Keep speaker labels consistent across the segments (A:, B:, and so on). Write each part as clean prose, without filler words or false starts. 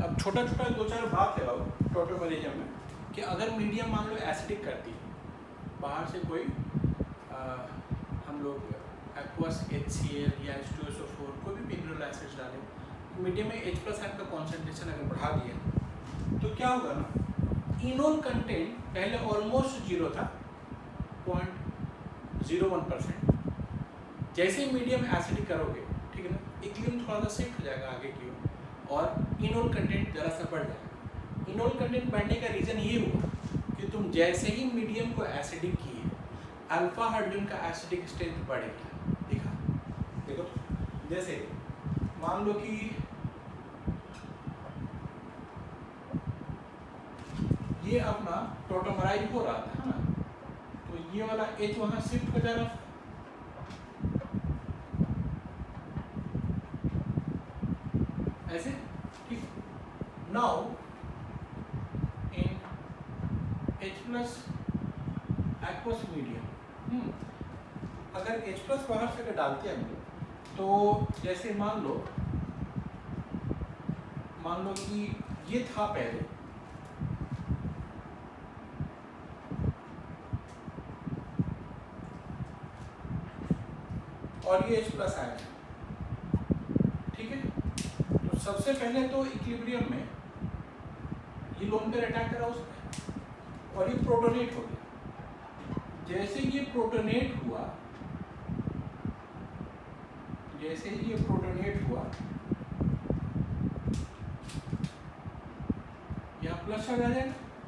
A: अब छोटा छोटा दो चार बात है बाबू टोटोमेरिज्म में कि अगर मीडियम मान लो एसिडिक करती है, बाहर से कोई हम लोग एक्वस HCl या H2SO4 कोई भी मिनरल एसिड्स डालें, मीडियम में H+ आयन का कॉन्सेंट्रेशन अगर बढ़ा दिया तो क्या होगा ना, इनोल कंटेंट पहले ऑलमोस्ट जीरो था 0.01%, जैसे ही मीडियम एसिडिक करोगे, ठीक है ना, इक्विलिब्रियम थोड़ा सा शिफ्ट हो जाएगा आगे की ओर और इनोल कंटेंट ज़रा सा बढ़ जाएगा। इनोल कंटेंट बढ़ने का रीज़न ये हुआ कि तुम जैसे ही मीडियम को एसिडिक किए, अल्फा हाइड्रोजन का एसिडिक स्ट्रेंथ बढ़ गया। देखा, देखो तो जैसे मान लो कि ये अपना टोटोमराइज हो रहा था, है ना, तो ये वाला H वहाँ शिफ्ट हो जा रहा था, ऐसे, ठीक। Now in H+ aqueous medium, अगर H+ बाहर से अगर डालते हैं हम लोग, तो जैसे मान लो कि ये था पहले, और ये H+ आया, ठीक है। तो सबसे पहले तो इक्विलिब्रियम में ये लोन पेयर अटैक करा उसमें और ये प्रोटोनेट हो गया। जैसे ये प्रोटोनेट हुआ, जैसे ये प्रोटोनेट हुआ, यहाँ प्लस आ जाएगा,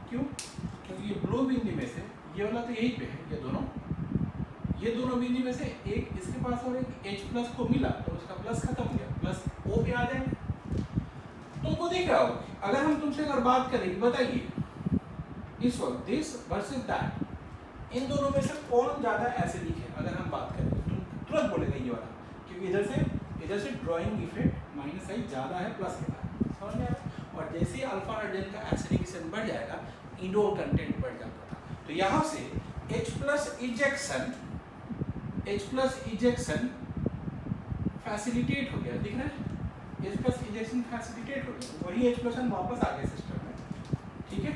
A: क्यों? क्योंकि ये ब्लू बिंदी में से ये वाला तो यहीं पे है, ये दोनों बिंदी में से एक इसके पास और एक H+ को मिला तो उसका प्लस खत्म हो गया, प्लस O पे आ जाएगा। तुमको दिख रहा हो, अगर हम तुमसे अगर बात करें, बताइए इस वक्त दिस वर्सेस दैट, इन दोनों में से कौन ज्यादा एसिडिक है? अगर हम बात करें तो तुम तुरंत बोलेगा ये वाला, क्योंकि इधर से ड्राइंग इफेक्ट -I ज्यादा है प्लस के बाद, समझ में आया? और जैसे ही अल्फा हाइड्रोजन का एसिडिकेशन बढ़ जाएगा, इनोल कंटेंट बढ़ जाता था। तो यहाँ से H+ इजेक्शन फैसिलिटेट हो गया, दिख रहा है? H+ इजेक्शन फैसिलिटेट हो गया, वही H+ वापस आ गया सिस्टम में, ठीक है।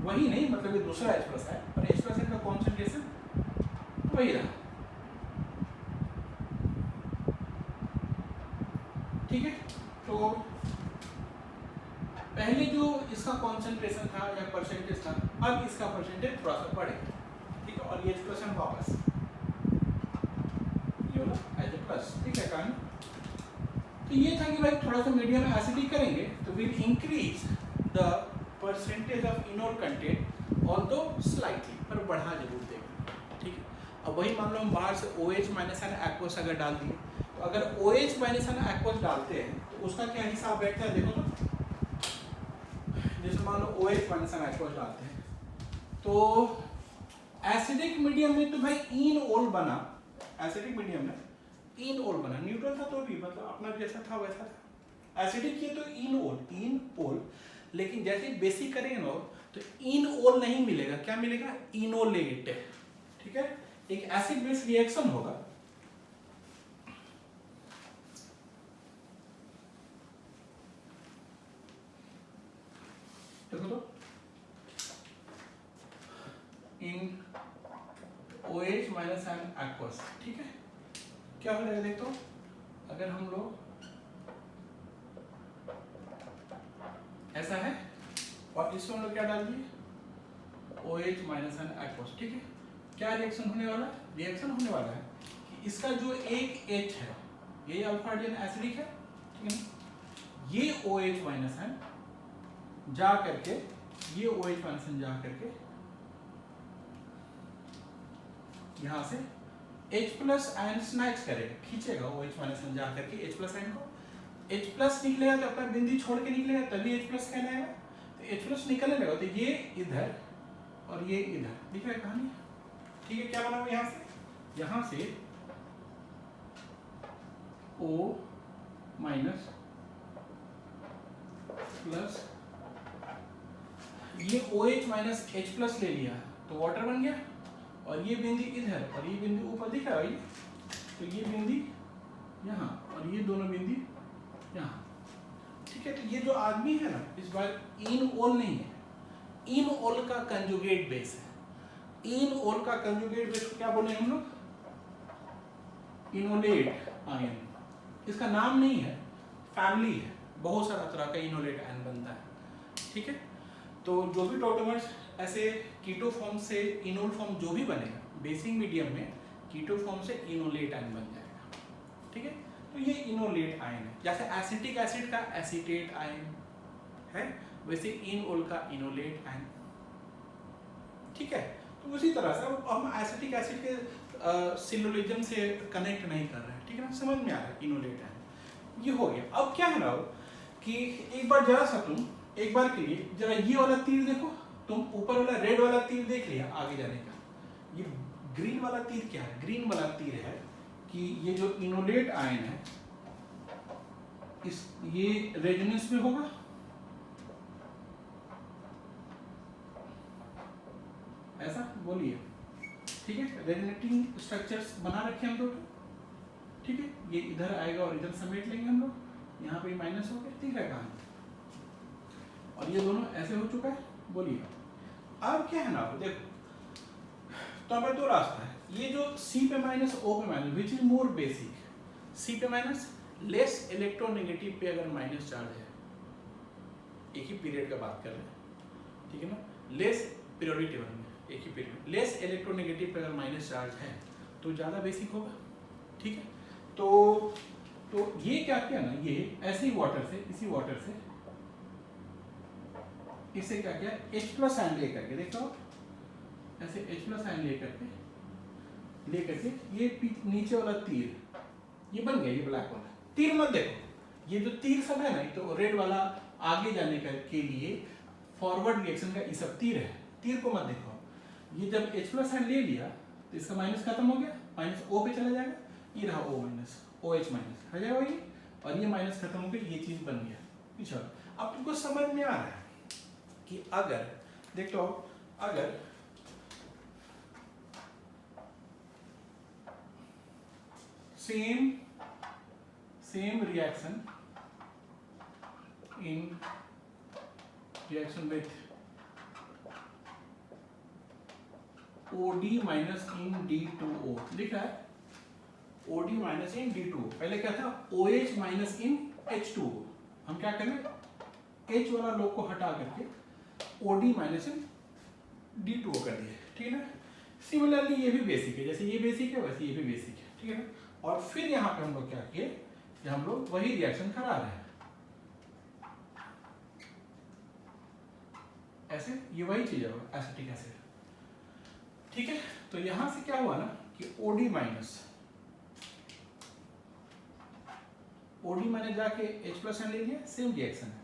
A: वही नहीं, मतलब ये दूसरा H+ है, पर H+ का कॉन्सेंट्रेशन वही रहा, ठीक है। तो पहले जो इसका कॉन्सेंट्रेशन था या परसेंटेज था, अब इसका परसेंटेज थोड़ा सा बढ़ेगा, ठीक है। और ये H+ वापस ये वाला H+, ठीक है कहानी। तो ये था कि भाई थोड़ा सा मीडियम एसिडिक करेंगे तो will increase the percentage of enol content, although slightly, पर बढ़ा जरूर देगा, ठीक है। अब वही मान लो हम बाहर से OH- एक्वस अगर डाल दिए, तो अगर OH- एक्वस डालते हैं तो उसका क्या हिसाब बैठता है, देखो तो। जैसे मान लो OH- एक्वस डालते हैं तो एसिडिक मीडियम में तो भाई इनओल बना, एसिडिक मीडियम में इनओल बना, न्यूट्रल था तो भी मतलब अपना जैसा था वैसा था। एसिडिक किए तो इनओल, लेकिन जैसे बेसिक करेंगे ना तो इनओल नहीं मिलेगा, क्या मिलेगा? इनोलेट, ठीक है। एक एसिड बेस रिएक्शन होगा, देखो तो, इन OH- एक्वस, ठीक है। क्या हो जाएगा देखो, अगर हम लोग ऐसा है और इसमें हम लोग क्या डाल दिए, OH- एक्वस, ठीक है। क्या रिएक्शन होने वाला है? रिएक्शन होने वाला है कि इसका जो एक H है, ये अल्फा हाइड्रोजन एसिडिक है, ठीक है ना, ये OH- जा करके, ये OH- जा करके यहाँ से H+ आयन स्नैच करेगा, खींचेगा OH- जा करके H+ आयन को, H+ निकलेगा तो अपना बिंदी छोड़ के निकलेगा, तभी H+ कहलाएगा। तो H+ निकलने लगा तो ये इधर और ये इधर, दिख रहा है कहानी, ठीक है। क्या बना हुआ यहाँ से O- प्लस, ये OH- H+ ले लिया तो वाटर बन गया, और ये बिंदी इधर और ये बिंदी ऊपर, दिख रहा है, तो ये बिंदी यहाँ और ये दोनों बिंदी यहाँ, ठीक है। तो ये जो आदमी है ना, इस बार इनओल नहीं है, इनओल का कंजुगेट बेस है। इनओल का कंजुगेट बेस क्या बोले हम लोग? Enolate ion. इसका नाम नहीं है, फैमिली है, बहुत सारा तरह का इनोलेट आयन बनता है, ठीक है। तो जो भी टॉटोमर्स ऐसे कीटो फॉर्म से इनोल फॉर्म जो भी बनेगा बेसिक मीडियम में, कीटो फॉर्म से इनोलेट आयन बन जाएगा, ठीक है। तो ये इनोलेट आयन है, जैसे एसिटिक एसिड का एसीटेट आयन है, वैसे इनओल का इनोलेट आयन, ठीक है। तो उसी तरह से अब हम एसिटिक एसिड के सिलोजिज्म से कनेक्ट नहीं कर रहे हैं, ठीक है ना, समझ में आ रहा है। इनोलेट आयन ये हो गया। अब क्या है ना कि एक बार जरा सा तुम एक बार के लिए जरा ये वाला तीर देखो, तुम ऊपर वाला रेड वाला तीर देख लिया आगे जाने का, ये ग्रीन वाला तीर क्या है? ग्रीन वाला तीर है कि ये जो इनोलेट आयन है इस ये रेजोनेंस में होगा, ऐसा बोलिए, ठीक है। रेजोनेटिंग स्ट्रक्चर्स बना रखे हम लोग, ठीक है। ये इधर आएगा और इधर समेट लेंगे हम लोग, यहाँ पे माइनस हो गया, ठीक है कहानी, और ये दोनों ऐसे हो चुका है, बोलिए। अब क्या है ना, देखो तो हमारे दो रास्ता है, ये जो C पे माइनस O पे minus, which is more basic, C पे माइनस लेस इलेक्ट्रोनेगेटिव पे अगर माइनस चार्ज है, एक ही पीरियड का बात कर रहे हैं, ठीक है ना, लेस पीरियोडिक टेबल में एक ही पीरियड, लेस इलेक्ट्रोनेगेटिव पे अगर माइनस चार्ज है तो ज़्यादा बेसिक होगा, ठीक है। तो ये क्या किया ना, ये ऐसे ही वाटर से, इसी वाटर से इसे क्या किया, H+ आयन लेकर के, देखो ऐसे H+ आयन लेकर के ये नीचे वाला तीर ये बन गया, ये ब्लैक वाला तीर मत देखो, ये जो तीर सब है ना, तो रेड वाला आगे जाने के लिए फॉरवर्ड रिएक्शन का ये सब तीर है, तीर को मत देखो। ये जब H+ आयन ले लिया तो इसका माइनस खत्म हो गया, माइनस O पे चला जाएगा, ये रहा O माइनस, OH माइनस हो जाएगा ये, और ये माइनस खत्म हो गया, ये चीज बन गया पीछे। अब तुमको समझ में आ रहा है कि अगर देखो, अगर same reaction with OD minus in D2O लिखा है, OD minus in D2O, पहले क्या था OH minus in H2O, हम क्या करें H वाला लोग को हटा करके OD minus in D2O कर दिए, ठीक है ना। सिमिलरली ये भी बेसिक है, जैसे ये बेसिक है वैसे ये भी बेसिक है, ठीक है ना। और फिर यहाँ पे हम लोग क्या किए कि हम लोग वही रिएक्शन करा रहे हैं, ऐसे ये वही चीज है एसिटिक एसिड, ठीक है। तो यहां से क्या हुआ ना कि OD माइनस जाके H+ ले लिया, सेम रिएक्शन है,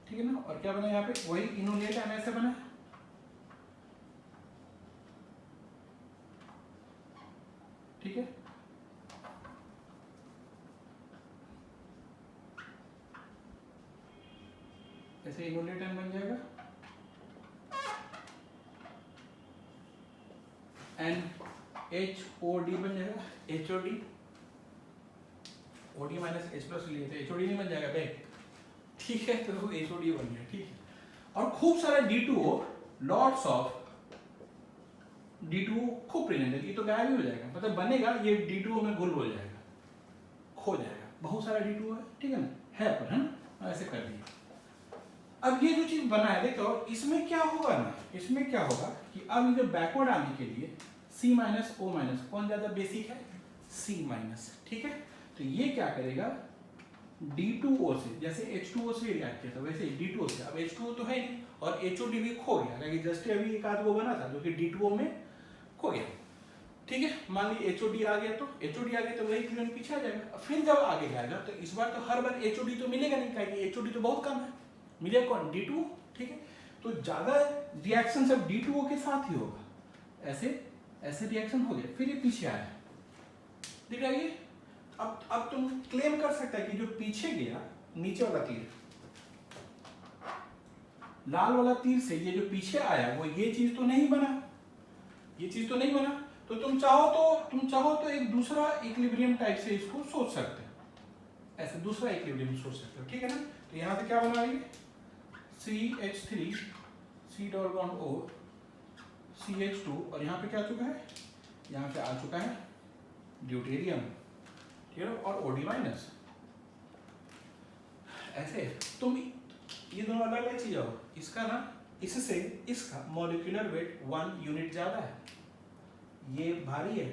A: ठीक है ना। और क्या बना यहाँ पे, वही इनोलेट आयन ऐसे बना, ठीक है। ऐसे इनोलेट आयन बन जाएगा, NHOD बन जाएगा, HOD, OD माइनस H+ लिए थे, HOD नहीं बन जाएगा भाई, ठीक है। तो HOD बन गया, ठीक है। और खूब सारा D2O, लॉट्स ऑफ D2O खूब प्रेजेंट है, ये तो गायब ही हो जाएगा, मतलब बनेगा ये D2O में घुल हो जाएगा, खो जाएगा, बहुत सारा D2O है, ठीक है ना, है पर है ना, ऐसे कर दिए। अब ये जो चीज बना है देखो, इसमें क्या होगा ना, इसमें क्या होगा कि अब ये जो बैकवर्ड आने के लिए C माइनस O माइनस कौन ज्यादा बेसिक है, C माइनस, ठीक है। तो ये क्या करेगा D2O से, जैसे H2O से रिएक्ट किया था वैसे D2O से, अब H2O तो है नहीं और HOD भी खो गया, क्योंकि जस्ट अभी एक आध वो बना था जो कि D2O में खो गया, ठीक है। मान ली HOD आ गया, तो HOD आ गया तो वही इक्विलिब्रियम पीछे आ जाएगा। फिर जब आगे जाएगा तो इस बार तो हर बार HOD तो मिलेगा नहीं, क्योंकि HOD तो बहुत कम है, मिलेगा कौन, D2O, ठीक है। तो ज्यादा रिएक्शन सब D2O के साथ ही होगा, ऐसे रिएक्शन हो गया, फिर ये पीछे आया, दिख रहा है ये। अब तुम क्लेम कर सकता है कि जो पीछे गया नीचे वाला तीर, लाल वाला तीर से ये जो पीछे आया वो ये चीज तो नहीं बना, ये चीज तो नहीं बना, तो तुम चाहो तो एक दूसरा इक्विलिब्रियम टाइप से इसको सोच सकते हो, ऐसे दूसरा इक्विलिब्रियम सोच सकते हो, ठीक है ना। तो यहाँ से क्या बना ये CH3 C double bond O CH2 और यहाँ पे क्या आ चुका है, यहाँ पे आ चुका है ड्यूटेरियम, ठीक है, और OD माइनस। ऐसे तुम ये दोनों अलग अलग चीज हो, इसका ना इससे इसका मॉलिक्यूलर वेट 1 यूनिट ज्यादा है, ये भारी है,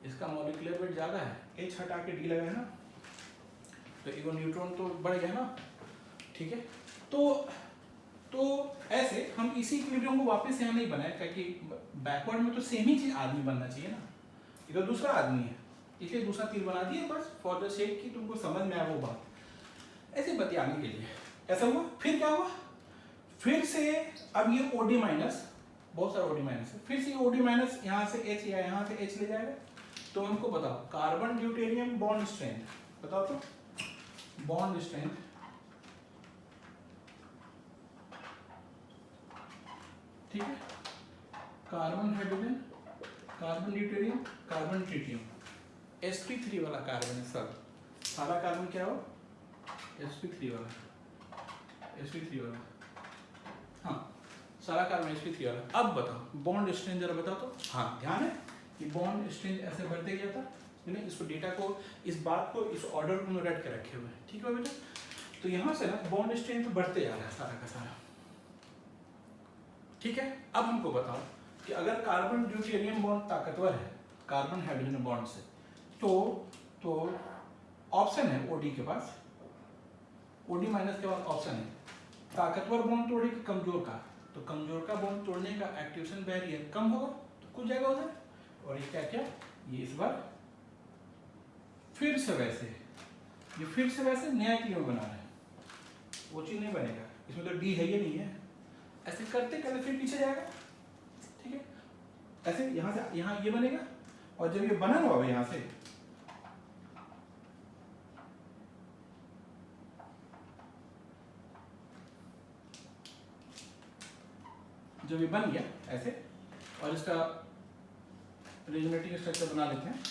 A: इसका मॉलिक्यूलर वेट ज्यादा है, H हटा के D लगा है ना, तो एगो न्यूट्रॉन तो बढ़ गया ना, ठीक है। तो ऐसे हम इसी इक्विलिब्रियम को वापस यहाँ नहीं बनाए, ताकि बैकवर्ड में तो सेम ही चीज आदमी बनना चाहिए ना, इधर दूसरा आदमी है, इसलिए दूसरा तीर बना दिए बस फॉर द सेक कि तुमको समझ में आए वो बात, ऐसे बतियाने के लिए। ऐसा हुआ, फिर क्या हुआ, फिर से अब ये OD माइनस, बहुत सारा OD माइनस है, फिर से OD माइनस यहाँ से H या यहाँ से H ले जाएगा। तो हमको बताओ कार्बन ड्यूटेरियम बॉन्ड स्ट्रेंथ बताओ, तो बॉन्ड स्ट्रेंथ ठीक है, carbon hydrogen, carbon deuterium, carbon tritium, sp3 वाला कार्बन है सब, सारा कार्बन क्या हो sp3 वाला, हाँ सारा कार्बन sp3 वाला। अब बताओ बॉन्ड स्ट्रेंथ जरा बताओ तो, हाँ ध्यान है कि बॉन्ड स्ट्रेंथ ऐसे बढ़ते गया था, इसको डेटा को, इस बात को, इस ऑर्डर को रट के रखे हुए, ठीक है बेटा। तो यहाँ से ना बॉन्ड स्ट्रेंथ बढ़ते जा रहा है सारा का सारा, ठीक है। अब हमको बताओ कि अगर कार्बन ड्यूटेरियम बॉन्ड ताकतवर है कार्बन हाइड्रोजन बॉन्ड से, तो ऑप्शन है OD के पास, OD माइनस के बाद ऑप्शन है ताकतवर बॉन्ड तोड़े कि कमजोर का, तो कमजोर का बॉन्ड तोड़ने का एक्टिवेशन बैरियर कम होगा तो कुछ जाएगा उधर, और ये क्या क्या, ये इस बार फिर से वैसे, ये फिर से वैसे नया इक्विलिब्रियम बना रहा है, वो चीज नहीं बनेगा, इसमें तो D है ये नहीं है, ऐसे करते करते फिर पीछे जाएगा, ठीक है। ऐसे यहाँ से यहाँ ये बनेगा, और जब ये बना हुआ यहाँ से, जब ये बन गया ऐसे, और इसका रेजोनेटिंग स्ट्रक्चर बना लेते हैं,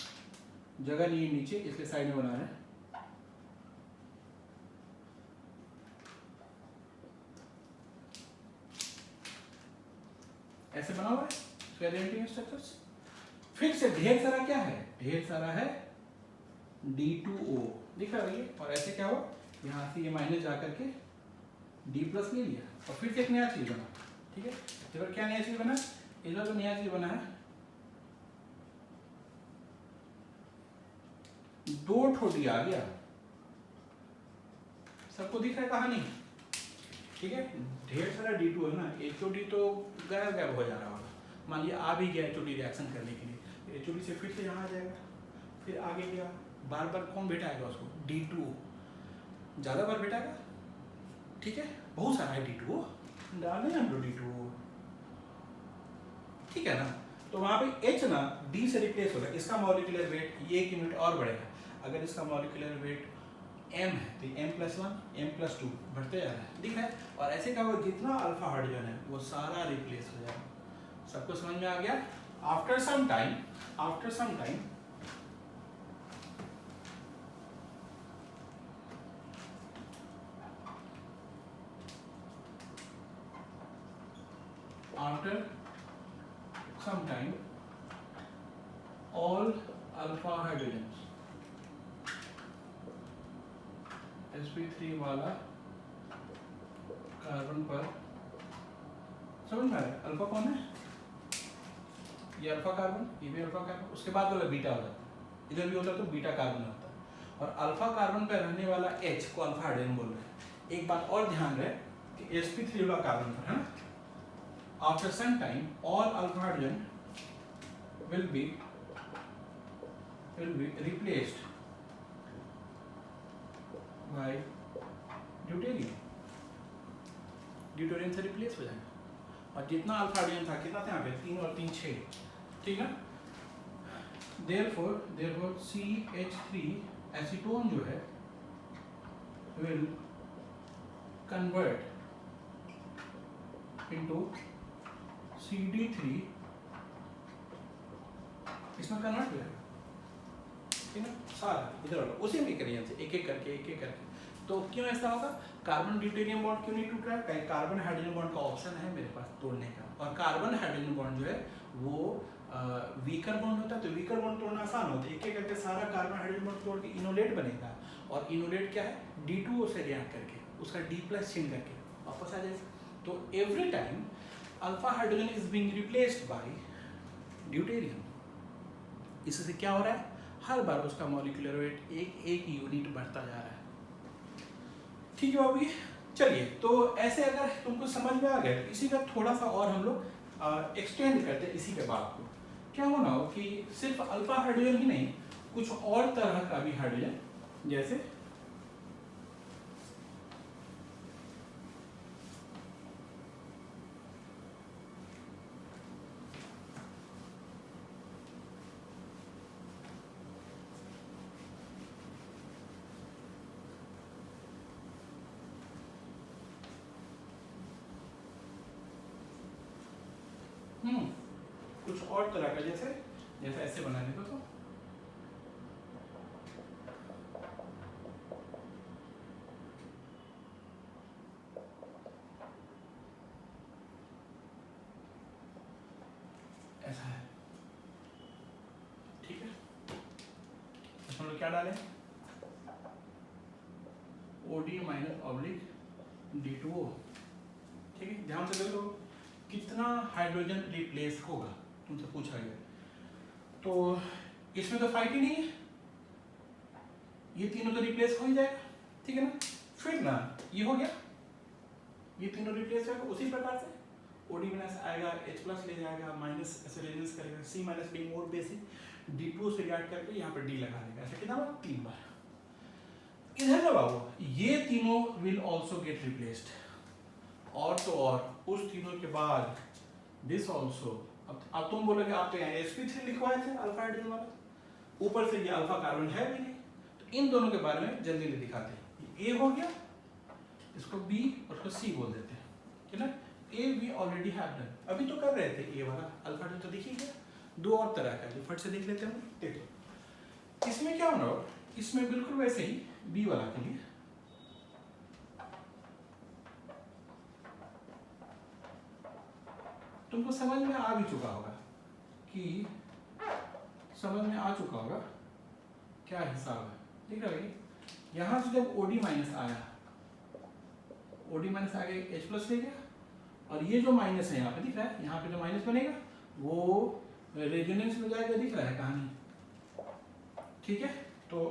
A: जगह नहीं है नीचे इसलिए साइड में बना रहे हैं, ऐसे बना हुआ है रेजोनेटिंग स्ट्रक्चर्स। फिर से ढेर सारा क्या है, ढेर सारा है D2O दिख रहा है ये, और ऐसे क्या हुआ, यहाँ से ये माइनस जा करके D प्लस ले लिया, और फिर से एक नया चीज बना, ठीक है। इधर क्या नया चीज बना, इधर तो नया चीज बना है, 2 ठो D आ गया, सबको दिख रहा है कहानी, ठीक है। ढेर सारा D2 है ना, HOD तो गायब हो जा रहा होगा, मान लिया आ भी गया HOD रिएक्शन करने के लिए, HOD से फिर से यहाँ आ जाएगा, फिर आगे गया, बार बार कौन बैठाएगा उसको, D2 ज़्यादा बार बैठाएगा, ठीक है, बहुत सारा है D2, डालें हम लोग D2, ठीक है ना। तो वहाँ पे H ना D से रिप्लेस होगा, इसका मॉलिक्यूलर वेट ये 1 यूनिट और बढ़ेगा, अगर इसका मॉलिक्यूलर वेट M है तो M+1 M+2 बढ़ते जा रहा है, दिख रहा है। और ऐसे का वो जितना अल्फा हाइड्रोजन है वो सारा रिप्लेस हो जाएगा, सबको समझ में आ गया। After some time after some time all alpha hydrogens sp3 वाला कार्बन पर, समझ में आ रहा है अल्फा कौन है, ये अल्फा कार्बन, ये भी अल्फा कार्बन, उसके बाद वाला बीटा हो जाता है, इधर भी होता है तो बीटा कार्बन होता है, और अल्फा कार्बन पर रहने वाला H को अल्फा हाइड्रोजन बोल रहे हैं। एक बात और ध्यान रहे कि sp3 वाला कार्बन पर है, after some time all alpha hydrogen will be replaced by deuterium, deuterium से रिप्लेस हो जाएगा, और जितना अल्फा हाइड्रोजन था कितना था यहाँ पे 3 और 3 6, ठीक है। therefore CH3 एसीटोन जो है will convert into CD3, इसमें कन्वर्ट हो जाएगा, ठीक है, सारा इधर वाला उसी में करिए से एक एक करके। तो क्यों ऐसा होगा? कार्बन ड्यूटेरियम बॉन्ड क्यों नहीं टूट रहा है? कहीं कार्बन हाइड्रोजन बॉन्ड का ऑप्शन है मेरे पास तोड़ने का, और कार्बन हाइड्रोजन बॉन्ड जो है वो वीकर बॉन्ड होता है, तो वीकर बॉन्ड तोड़ना आसान होता है, एक एक करके सारा कार्बन हाइड्रोजन बॉन्ड तोड़ के इनोलेट बनेगा, और इनोलेट क्या है? D2O से रिएक्ट करके उसका D+ चेंज करके वापस आ जाएगा। तो every time alpha hydrogen is being replaced by deuterium. इससे क्या हो रहा है? हर बार उसका मॉलिक्यूलर वेट एक यूनिट बढ़ता जा रहा है। ठीक है बाबू, चलिए तो ऐसे अगर तुमको समझ में आ गया, इसी का थोड़ा सा और हम लोग एक्सटेंड करते हैं इसी के बात को। क्या होना हो कि सिर्फ अल्फा हाइड्रोजन ही नहीं, कुछ और तरह का भी हाइड्रोजन, जैसे कुछ और तरह का, जैसे ऐसे बनाने को, तो ऐसा है। ठीक है, इसमें लोग क्या डालें? OD minus oblique D2O। ठीक है, ध्यान से देखो कितना हाइड्रोजन रिप्लेस होगा, तुमसे पूछा गया। तो इसमें तो फाइट ही नहीं है, ये तीनों तो रिप्लेस हो ही जाएगा, ठीक है ना। फिर ना ये हो गया, ये तीनों रिप्लेस होगा। उसी प्रकार से OD माइनस आएगा, H+ ले जाएगा, माइनस ऐसे रेजिस्टेंस करेगा, C minus being more basic, D2 से रिएक्ट करके यहाँ पर D लगा देगा। ऐसे कितना बार? 3 बार। इधर ना बाबू, ये तीनों विल ऑल्सो गेट रिप्लेस्ड, और तो और उस तीनों के बाद दिस ऑल्सो। अब तुम बोलोगे आप तो यहाँ sp3 लिखवाए थे अल्फा हाइड्रोजन वाला, ऊपर से ये अल्फा कार्बन है भी नहीं, तो इन दोनों के बारे में जल्दी जल्दी दिखाते हैं। A हो गया, इसको B और इसको C बोल देते हैं, ठीक है ना। A we already have done, अभी तो कर रहे थे A वाला अल्फा हाइड्रोजन, तो दिख ही गया। दो और तरह का, जो फट से देख लेते हैं। देखो इसमें क्या होना, इसमें बिल्कुल वैसे ही B वाला के लिए तुमको समझ में आ भी चुका होगा कि क्या हिसाब है। ठीक है भाई, यहाँ से जब OD माइनस आया, OD माइनस आ गया, H+ ले गया, और ये जो माइनस है यहाँ पे दिख रहा है, यहाँ पे जो माइनस बनेगा वो रेजोनेंस में जाएगा, दिख रहा है कहानी। ठीक है, तो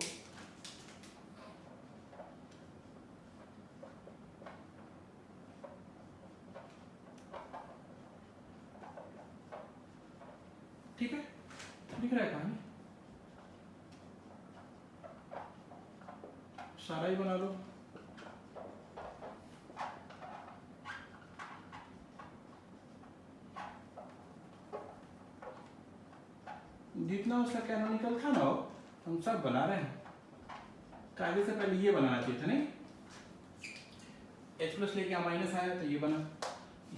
A: ठीक है, दिख रहा है कहानी, सारा ही बना लो। जितना उसका कैनोनिकल था ना हम सब बना रहे हैं। कायदे से पहले ये बनाना चाहिए था, नहीं? H+ लेके यहाँ माइनस आया तो ये बना,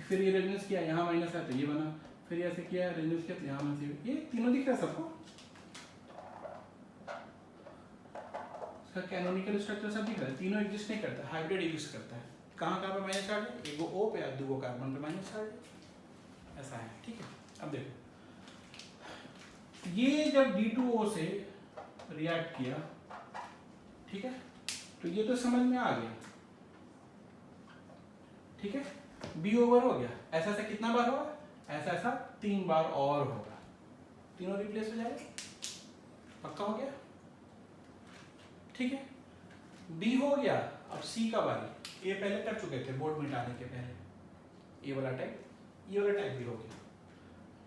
A: फिर ये रेजिस्टेंस किया, यहाँ माइनस आया तो ये बना, फिर ऐसे किया, रेजिस्टेंस किया तो यहाँ माइनस, ये तीनों दिख रहा है सबको। इसका कैनोनिकल स्ट्रक्चर सब दिख रहा है, तीनों एग्जिस्ट नहीं करता, हाइब्रिड एग्जिस्ट करता है। कहाँ कहाँ पे माइनस चार्ज है? एक O पे या दो कार्बन पे माइनस चार्ज है, ऐसा है। ठीक है, अब देखो ये जब D2O से रिएक्ट किया, ठीक है, तो ये तो समझ में आ गया। ठीक है, B ओवर हो गया, ऐसा ऐसा कितना बार होगा? ऐसा ऐसा 3 बार और होगा, तीनों रिप्लेस हो जाएगा, पक्का हो गया। ठीक है, B हो गया, अब C का बारी। A पहले कर चुके थे बोर्ड मिटाने के पहले, A वाला टाइप, ये वाला टाइप भी हो गया।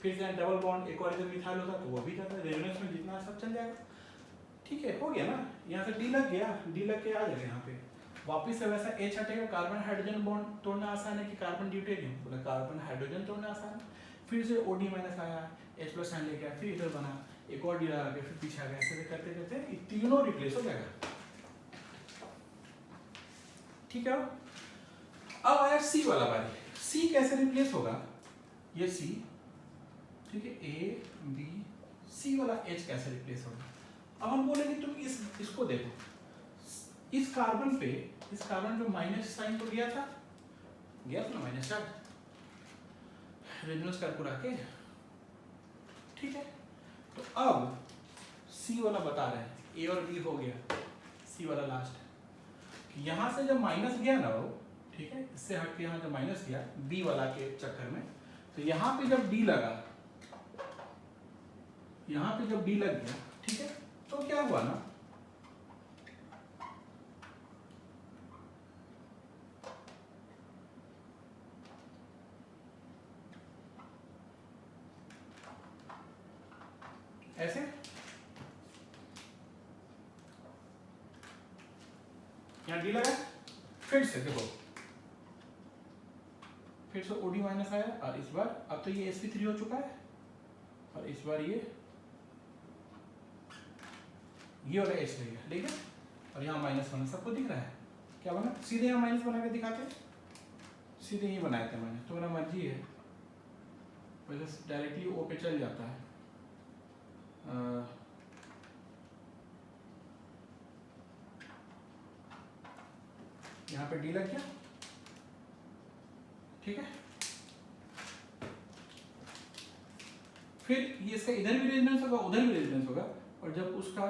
A: फिर से डबल बॉन्ड, एक और इधर मिथाइल होता तो वो भी जाता है, रेजोनेंस में जितना सब चल जाएगा। ठीक है, हो गया ना, यहाँ से D लग गया, D लग के आ जाएगा यहाँ पे वापिस से। वैसा H हटेगा, कार्बन हाइड्रोजन बॉन्ड तोड़ना आसान है कि कार्बन ड्यूटेरियम, बोला कार्बन हाइड्रोजन तोड़ना आसान है। फिर से OD माइनस आया, H+ साइन लेके आया, फिर इधर बना, एक और D लगा के फिर पीछे आ गया, ऐसे करते करते तीनों रिप्लेस हो जाएगा। ठीक है, अब आया C वाला बारी। C कैसे रिप्लेस होगा? ये C, ठीक है, A B C वाला H कैसे रिप्लेस होगा? अब हम बोलेंगे तुम इसको देखो, इस कार्बन पे माइनस साइन तो गया था ना माइनस चार्ज, रेजोनेंस कर के, ठीक है। तो अब सी वाला बता रहे हैं, ए और बी हो गया, सी वाला लास्ट, यहाँ से जब माइनस गया ना वो, ठीक है, इससे हट के यहाँ जब माइनस गया बी वाला के चक्कर में, तो यहाँ पे जब डी लगा, यहाँ पे जब डी लग गया, ठीक है, तो क्या हुआ ना, ऐसे यहाँ डी लगा, फिर से देखो, फिर से ओडी माइनस आया, और इस बार अब तो ये sp3 हो चुका है, और इस बार ये वाला एच ले गया, ठीक है, और यहाँ माइनस बना, सबको दिख रहा है क्या बना, सीधे यहाँ माइनस बना के दिखाते, सीधे ही बनाए थे मैंने, तो मेरा मर्जी है, वैसे डायरेक्टली ओ पे चल जाता है। यहाँ पे डी लग गया, ठीक है, फिर ये इसका इधर भी रेजोनेंस होगा, उधर भी रेजोनेंस होगा, और जब उसका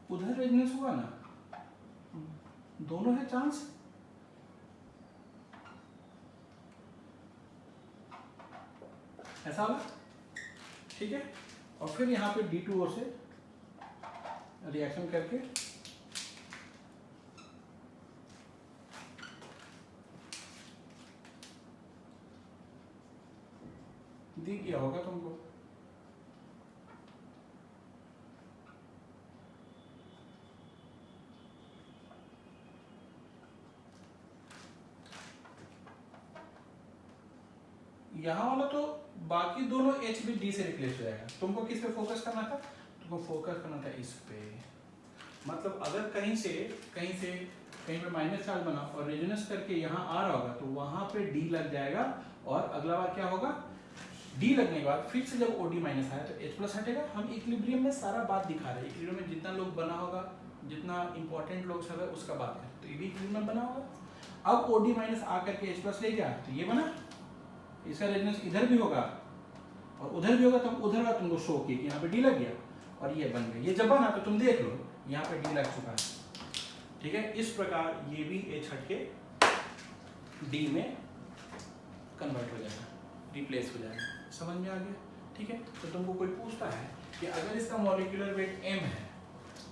A: उधर रेजोनेंस हुआ ना, दोनों है चांस, ऐसा होगा, ठीक है, और फिर यहाँ पे D2O से रिएक्शन करके दिख गया होगा तुमको, यहाँ वाला तो बाकी दोनों H भी D से रिप्लेस हो जाएगा, तुमको किस पे फोकस करना था, तुमको फोकस करना था इस पे, मतलब अगर कहीं पे माइनस चार्ज बना और रेजोनेंस करके यहाँ आ रहा होगा, तो वहां पे D लग जाएगा, और अगला बार क्या होगा, D लगने के बाद फिर से जब OD माइनस आया तो H प्लस हटेगा। हम इक्विलिब्रियम में सारा बात दिखा रहे हैं, इक्विलिब्रियम में जितना लोग बना होगा, जितना इंपॉर्टेंट लोग सब है उसका बात करें, तो ये भी इक्विलिब्रियम में बना होगा। अब OD माइनस आकर के H प्लस ले गया, तो ये बना, इसका रेजोनेंस इधर भी होगा और उधर भी होगा, तो उधर का तुमको शो किया कि यहाँ पे डी लग गया और ये बन गया, ये जब बना तो तुम देख लो यहाँ पे डी लग चुका है, ठीक है। इस प्रकार ये भी H हट के डी में कन्वर्ट हो जाएगा, रिप्लेस हो जाएगा, समझ में आ गया, ठीक है। तो तुमको कोई पूछता है कि अगर इसका मॉलिक्यूलर वेट m है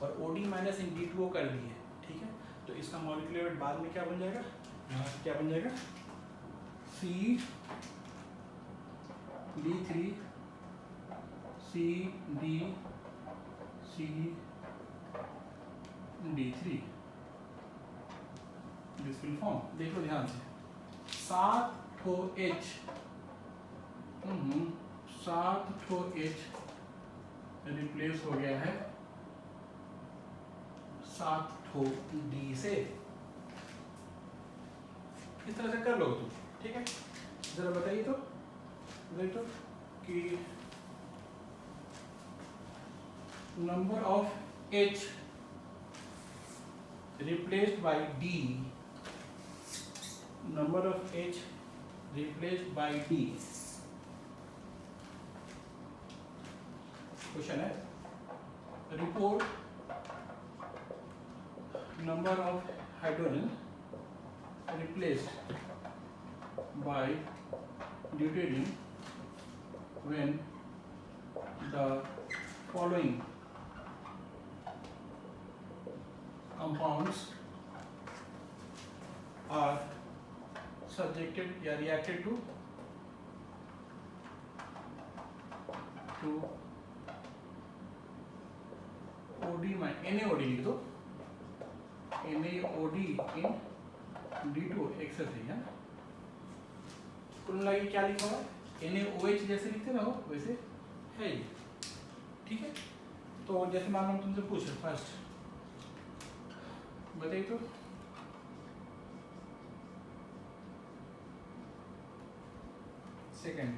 A: और OD माइनस इन D2O कर दी है, ठीक है, तो इसका मॉलिक्यूलर वेट बाद में क्या बन जाएगा, यहाँ से क्या बन जाएगा, C D3 C D C D3, this will form, देखो ध्यान से, 7 ठो H, 7 ठो H रिप्लेस हो गया है 7 ठो D से, इस तरह से कर लो तुम, ठीक है। जरा बताइए तो कि number of H replaced by D, number of H replaced by D, question है, report number of hydrogen replaced by deuterium when the following compounds are subjected या reacted to OD NaOD लिख दो, NaOD in D2 एक्सेस है, कुल मिला के क्या लिखा हुआ है, NaOH जैसे लिखते ना हो वैसे है ये, ठीक है। तो जैसे मान लो तुमसे पूछे फर्स्ट बताइए तो, सेकंड,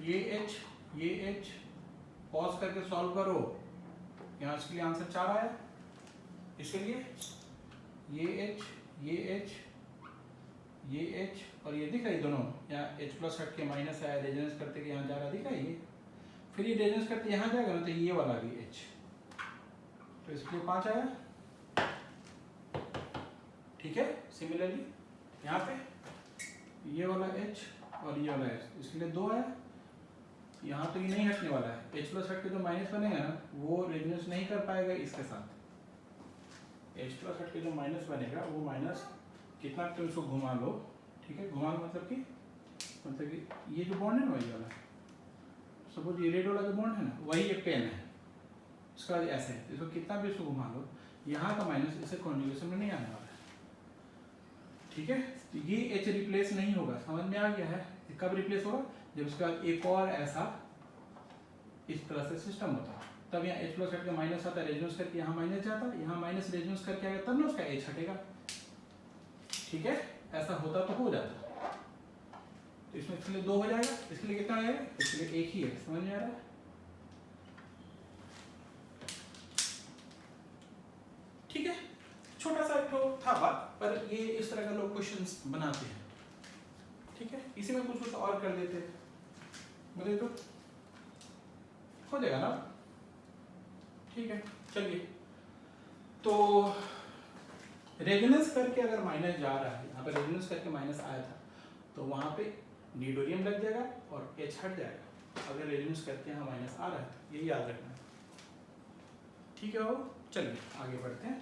A: ये H पॉज करके सॉल्व करो, यहाँ इसके लिए आंसर 4 आया। इसके लिए ये H और ये दिख रहा है दोनों, यहाँ H प्लस हट के माइनस आया, रेजोनेंस करते कि यहाँ जा रहा दिख रहा है ये, फिर ये रेजोनेंस करते यहाँ जाएगा ना तो ये वाला भी H, तो इसके लिए 5 आया। ठीक है, सिमिलरली यहाँ पे ये वाला H और ये वाला H, इसके लिए 2 आया। यहाँ तो ये नहीं हटने वाला है, H प्लस हट के जो माइनस बनेगा ना वो रेजोनेंस नहीं कर पाएगा इसके साथ। H प्लस हट के जो माइनस बनेगा वो माइनस कितना तुम इसको घुमा लो, ठीक है, घुमा मतलब कि ये जो बॉन्ड है ना वही वाला, सपोज ये रेड वाला जो बॉन्ड है ना वही एक पेन है, इसका ऐसे है, इसको कितना भी इसको घुमा लो यहाँ का माइनस इसे कॉन्जुगेशन में नहीं आने वाला है। ठीक है, तो ये H रिप्लेस नहीं होगा, समझ में आ गया है। कब रिप्लेस होगा, जब उसके बाद एक और ऐसा इस तरह से सिस्टम होता है, तब यहाँ H प्लस हट के माइनस आता है, रेजोनेंस करके यहाँ माइनस जाता है, यहाँ माइनस रेजोनेंस करके आएगा तब ना उसका H हटेगा। ठीक है, ऐसा होता तो हो जाता, तो इसमें इसके लिए 2 हो जाएगा, इसके लिए कितना आएगा, इसके लिए 1 ही है। समझ में आ रहा है। ठीक है, छोटा सा तो था बात, पर ये इस तरह का लोग क्वेश्चंस बनाते हैं। ठीक है, इसी में कुछ और कर देते हैं, बोले तो हो जाएगा ना। ठीक है, चलिए, तो रेजोनेंस करके अगर माइनस जा रहा है, यहाँ पर रेजोनेंस करके माइनस आया था तो वहाँ पे नीडोरियम लग जाएगा और H हट जाएगा, अगर रेजोनेंस करके यहाँ माइनस आ रहा है, यही याद रखना है। ठीक है, चलिए आगे बढ़ते हैं।